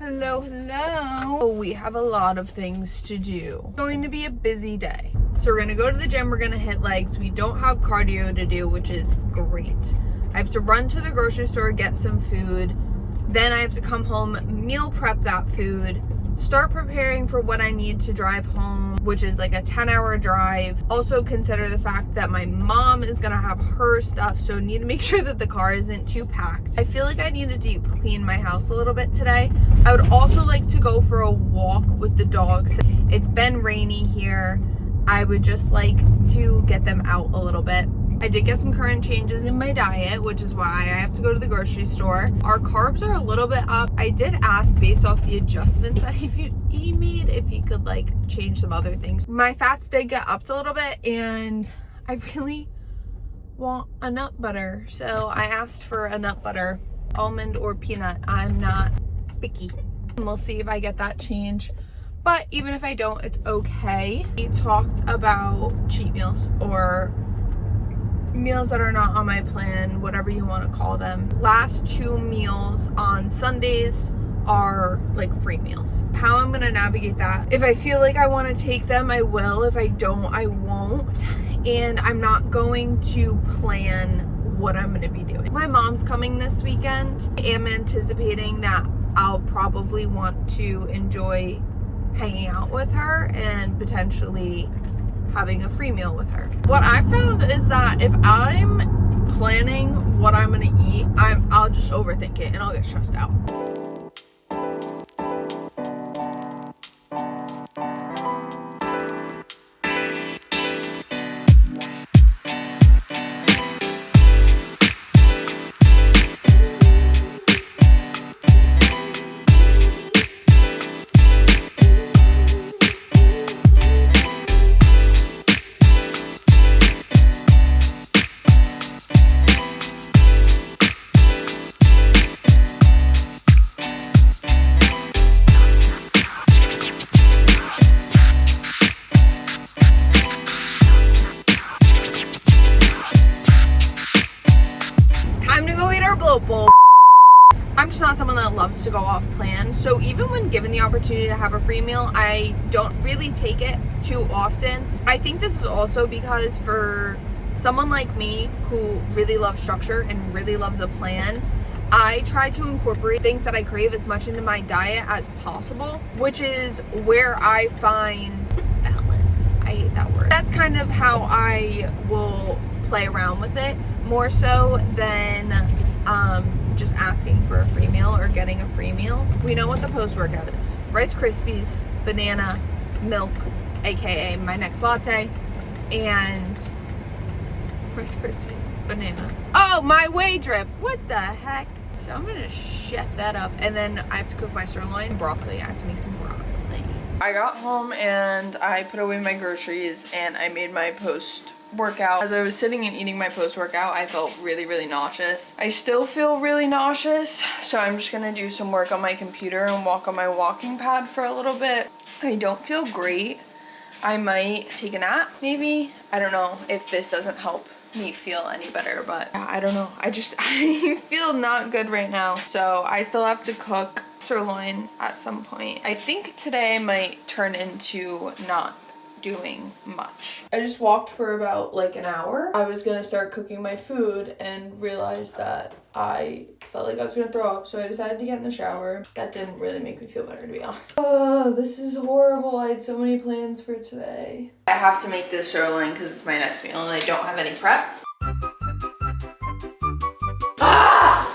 Hello. We have a lot of things to do. It's going to be a busy day. So we're gonna go to the gym, we're gonna hit legs. We don't have cardio to do, which is great. I have to run to the grocery store, get some food. Then I have to come home, meal prep that food, start preparing for what I need to drive home, which is like a 10-hour drive. Also consider the fact that my mom is gonna have her stuff, so need to make sure that the car isn't too packed. I feel like I need to deep clean my house a little bit today. I would also like to go for a walk with the dogs. It's been rainy here. I would just like to get them out a little bit. I did get some current changes in my diet, which is why I have to go to the grocery store. Our carbs are a little bit up. I did ask, based off the adjustments that he made, if he could like change some other things. My fats did get upped a little bit, and I really want a nut butter. So I asked for a nut butter, almond or peanut. I'm not picky. And we'll see if I get that change. But even if I don't, it's okay. We talked about cheat meals or meals that are not on my plan, whatever you want to call them. Last 2 meals on Sundays are like free meals. How I'm gonna navigate that. If I feel like I want to take them, I will. If I don't, I won't. And I'm not going to plan what I'm gonna be doing. My mom's coming this weekend. I am anticipating that I'll probably want to enjoy hanging out with her and potentially having a free meal with her. What I found is that if I'm planning what I'm gonna eat, I'll just overthink it and I'll get stressed out. I'm just not someone that loves to go off plan, so even when given the opportunity to have a free meal, I don't really take it too often. I think this is also because for someone like me who really loves structure and really loves a plan, I try to incorporate things that I crave as much into my diet as possible, which is where I find balance. I hate that word. That's kind of how I will play around with it, more so than just asking for a free meal or getting a free meal. We know what the post-workout is. Rice Krispies, banana, milk, aka my next latte, and Rice Krispies, banana. Oh, my whey drip. What the heck? So I'm gonna chef that up, and then I have to cook my sirloin. Broccoli, I have to make some broccoli. I got home and I put away my groceries and I made my post-workout. As I was sitting and eating my post-workout, I felt really, really nauseous. I still feel really nauseous, so I'm just gonna do some work on my computer and walk on my walking pad for a little bit. I don't feel great. I might take a nap, maybe. I don't know if this doesn't help me feel any better, but I don't know. I feel not good right now. So I still have to cook sirloin at some point. I think today might turn into not doing much. I just walked for about like an hour. I was gonna start cooking my food and realized that I felt like I was gonna throw up, so I decided to get in the shower. That didn't really make me feel better, to be honest. Oh, this is horrible. I had so many plans for today. I have to make this sirloin because it's my next meal and I don't have any prep. Ah!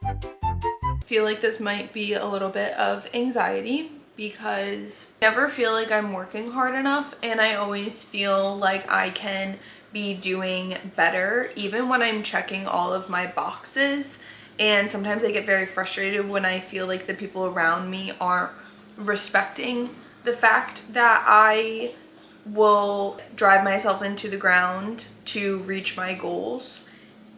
I feel like this might be a little bit of anxiety because I never feel like I'm working hard enough, and I always feel like I can be doing better even when I'm checking all of my boxes. And sometimes I get very frustrated when I feel like the people around me aren't respecting the fact that I will drive myself into the ground to reach my goals.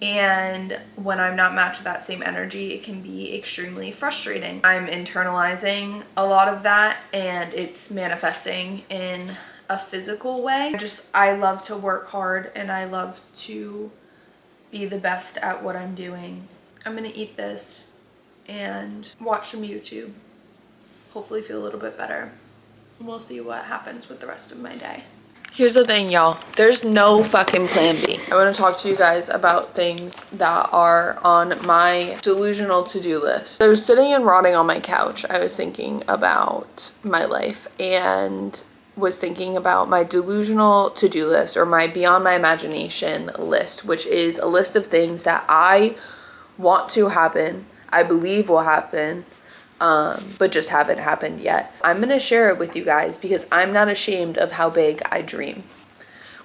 And when I'm not matched with that same energy, it can be extremely frustrating. I'm internalizing a lot of that, and it's manifesting in a physical way. I love to work hard and I love to be the best at what I'm doing. I'm gonna eat this and watch some YouTube. Hopefully feel a little bit better. We'll see what happens with the rest of my day. Here's the thing, y'all. There's no fucking plan B. I want to talk to you guys about things that are on my delusional to-do list. I was sitting and rotting on my couch. I was thinking about my life and was thinking about my delusional to-do list, or my beyond my imagination list, which is a list of things that I want to happen, I believe will happen, but just haven't happened yet. I'm gonna share it with you guys because I'm not ashamed of how big I dream.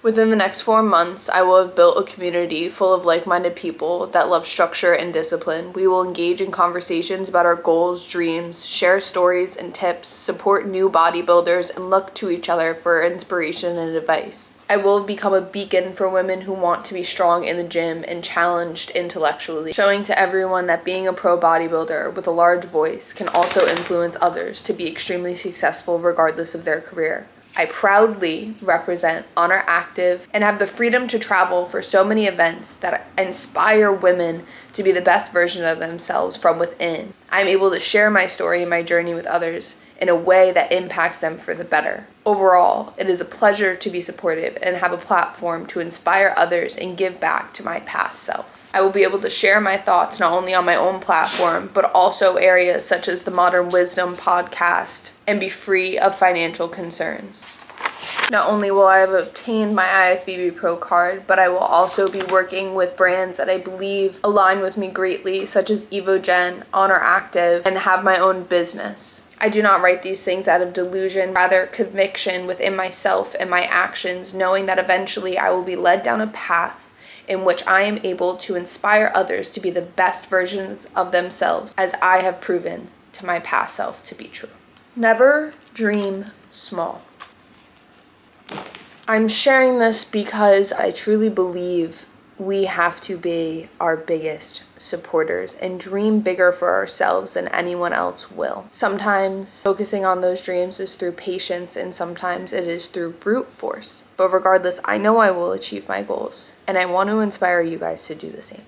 Within the next 4 months, I will have built a community full of like-minded people that love structure and discipline. We will engage in conversations about our goals, dreams, share stories and tips, support new bodybuilders, and look to each other for inspiration and advice. I will have become a beacon for women who want to be strong in the gym and challenged intellectually, showing to everyone that being a pro bodybuilder with a large voice can also influence others to be extremely successful regardless of their career. I proudly represent Honor Active and have the freedom to travel for so many events that inspire women to be the best version of themselves from within. I'm able to share my story and my journey with others in a way that impacts them for the better. Overall, it is a pleasure to be supportive and have a platform to inspire others and give back to my past self. I will be able to share my thoughts not only on my own platform, but also areas such as the Modern Wisdom podcast, and be free of financial concerns. Not only will I have obtained my IFBB Pro card, but I will also be working with brands that I believe align with me greatly, such as Evogen, Honor Active, and have my own business. I do not write these things out of delusion, rather conviction within myself and my actions, knowing that eventually I will be led down a path in which I am able to inspire others to be the best versions of themselves, as I have proven to my past self to be true. Never dream small. I'm sharing this because I truly believe we have to be our biggest supporters and dream bigger for ourselves than anyone else will. Sometimes focusing on those dreams is through patience, and sometimes it is through brute force. But regardless, I know I will achieve my goals, and I want to inspire you guys to do the same.